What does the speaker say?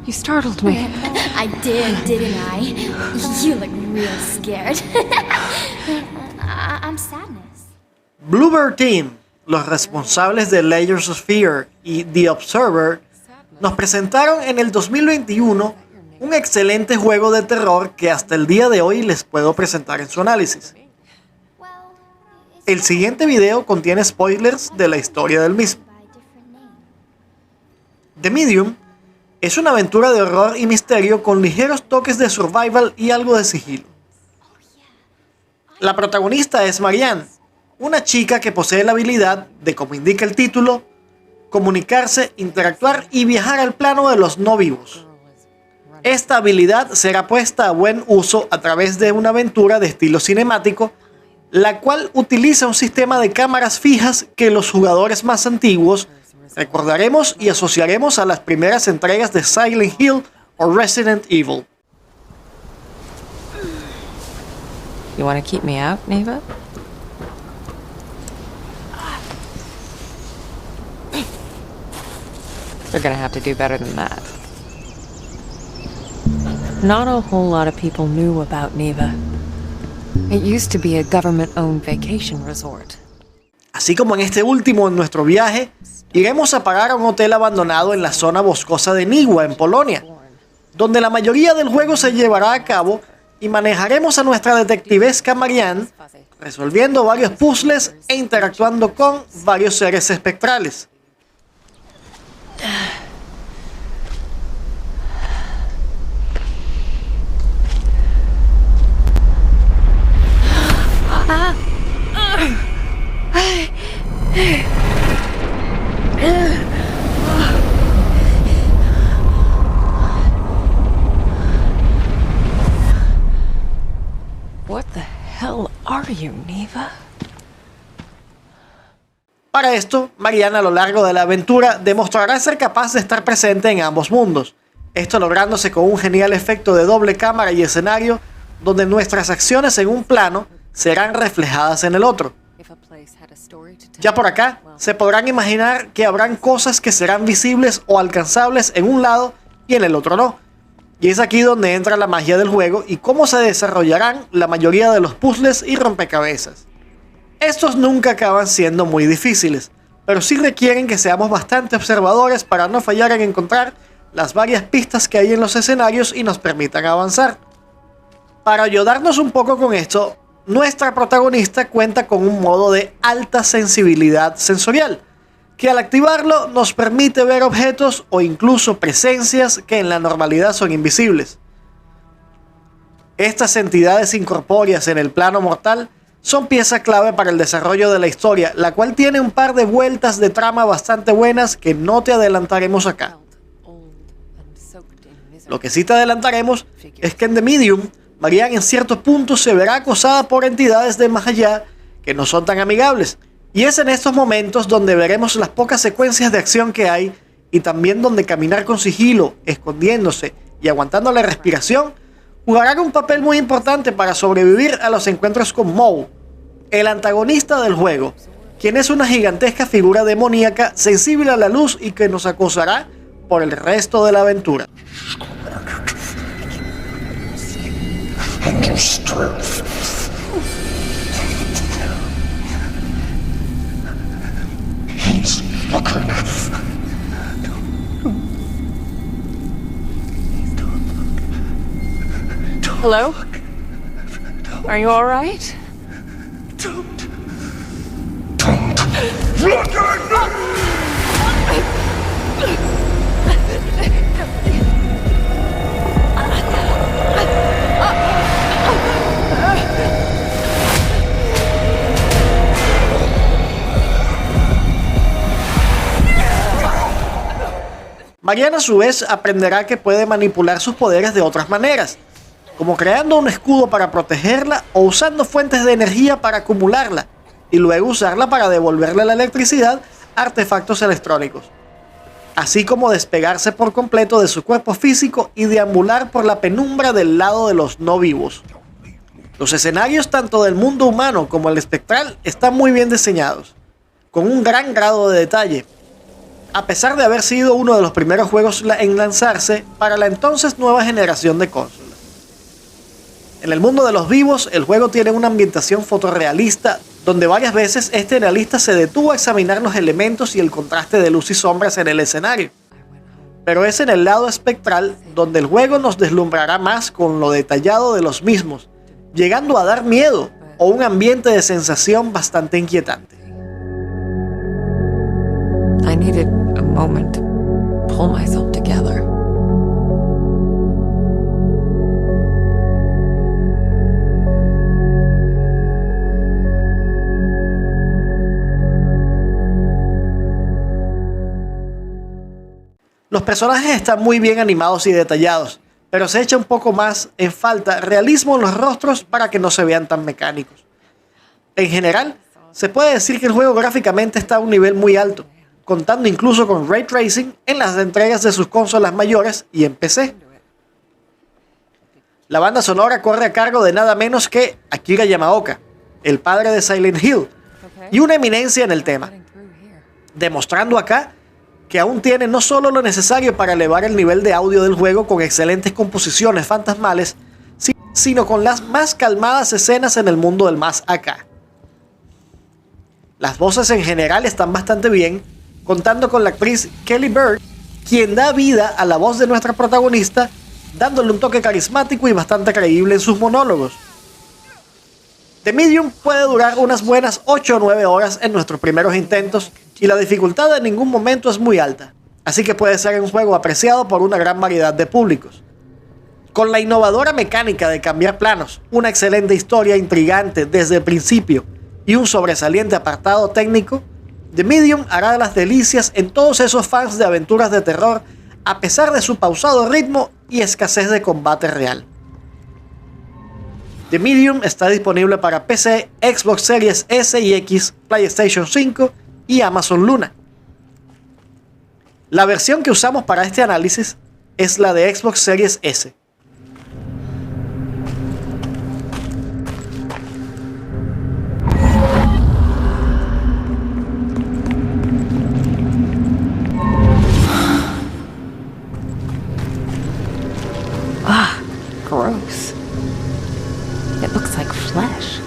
You startled me. I did, didn't I? You look real scared. I'm Sadness. Bloober Team, los responsables de Layers of Fear y The Observer, nos presentaron en el 2021 un excelente juego de terror que hasta el día de hoy les puedo presentar en su análisis. El siguiente video contiene spoilers de la historia del mismo. The Medium es una aventura de horror y misterio con ligeros toques de survival y algo de sigilo. La protagonista es Marianne, una chica que posee la habilidad de, como indica el título, comunicarse, interactuar y viajar al plano de los no vivos. Esta habilidad será puesta a buen uso a través de una aventura de estilo cinemático, la cual utiliza un sistema de cámaras fijas que los jugadores más antiguos recordaremos y asociaremos a las primeras entregas de Silent Hill o Resident Evil. You want to keep me out, Neva? They're gonna have to do better than that. Not a whole lot of people knew about Neva. It used to be a government-owned vacation resort. Así como en este último en nuestro viaje, iremos a parar a un hotel abandonado en la zona boscosa de Niwa, en Polonia, donde la mayoría del juego se llevará a cabo y manejaremos a nuestra detectivesca Marianne, resolviendo varios puzzles e interactuando con varios seres espectrales. What the hell are you, Neva? Para esto, Marianne a lo largo de la aventura demostrará ser capaz de estar presente en ambos mundos, esto lográndose con un genial efecto de doble cámara y escenario, donde nuestras acciones en un plano serán reflejadas en el otro. Ya por acá, se podrán imaginar que habrán cosas que serán visibles o alcanzables en un lado y en el otro no. Y es aquí donde entra la magia del juego y cómo se desarrollarán la mayoría de los puzzles y rompecabezas. Estos nunca acaban siendo muy difíciles, pero sí requieren que seamos bastante observadores para no fallar en encontrar las varias pistas que hay en los escenarios y nos permitan avanzar. Para ayudarnos un poco con esto, nuestra protagonista cuenta con un modo de alta sensibilidad sensorial, que al activarlo nos permite ver objetos o incluso presencias que en la normalidad son invisibles. Estas entidades incorpóreas en el plano mortal son pieza clave para el desarrollo de la historia, la cual tiene un par de vueltas de trama bastante buenas que no te adelantaremos acá. Lo que sí te adelantaremos es que en The Medium, Marianne en ciertos puntos se verá acosada por entidades de más allá que no son tan amigables. Y es en estos momentos donde veremos las pocas secuencias de acción que hay y también donde caminar con sigilo, escondiéndose y aguantando la respiración jugarán un papel muy importante para sobrevivir a los encuentros con Moe, el antagonista del juego, quien es una gigantesca figura demoníaca sensible a la luz y que nos acosará por el resto de la aventura. Hello? Are you all right? Don't look at me! Marianne a su vez aprenderá que puede manipular sus poderes de otras maneras, como creando un escudo para protegerla o usando fuentes de energía para acumularla y luego usarla para devolverle la electricidad a artefactos electrónicos, así como despegarse por completo de su cuerpo físico y deambular por la penumbra del lado de los no vivos. Los escenarios tanto del mundo humano como el espectral están muy bien diseñados, con un gran grado de detalle, a pesar de haber sido uno de los primeros juegos en lanzarse para la entonces nueva generación de consolas. En el mundo de los vivos, el juego tiene una ambientación fotorrealista, donde varias veces este analista se detuvo a examinar los elementos y el contraste de luz y sombras en el escenario. Pero es en el lado espectral donde el juego nos deslumbrará más con lo detallado de los mismos, llegando a dar miedo o un ambiente de sensación bastante inquietante. I needed a moment to pull myself together. Los personajes están muy bien animados y detallados, pero se echa un poco más en falta realismo en los rostros para que no se vean tan mecánicos. En general, se puede decir que el juego gráficamente está a un nivel muy alto, contando incluso con Ray Tracing en las entregas de sus consolas mayores y en PC. La banda sonora corre a cargo de nada menos que Akira Yamaoka, el padre de Silent Hill, y una eminencia en el tema, demostrando acá que aún tiene no solo lo necesario para elevar el nivel de audio del juego con excelentes composiciones fantasmales, sino con las más calmadas escenas en el mundo del más acá. Las voces en general están bastante bien, contando con la actriz Kelly Bird, quien da vida a la voz de nuestra protagonista, dándole un toque carismático y bastante creíble en sus monólogos. The Medium puede durar unas buenas 8 o 9 horas en nuestros primeros intentos y la dificultad en ningún momento es muy alta, así que puede ser un juego apreciado por una gran variedad de públicos. Con la innovadora mecánica de cambiar planos, una excelente historia intrigante desde el principio y un sobresaliente apartado técnico, The Medium hará las delicias en todos esos fans de aventuras de terror a pesar de su pausado ritmo y escasez de combate real. The Medium está disponible para PC, Xbox Series S y X, PlayStation 5 y Amazon Luna. La versión que usamos para este análisis es la de Xbox Series S. Gross. It looks like flesh.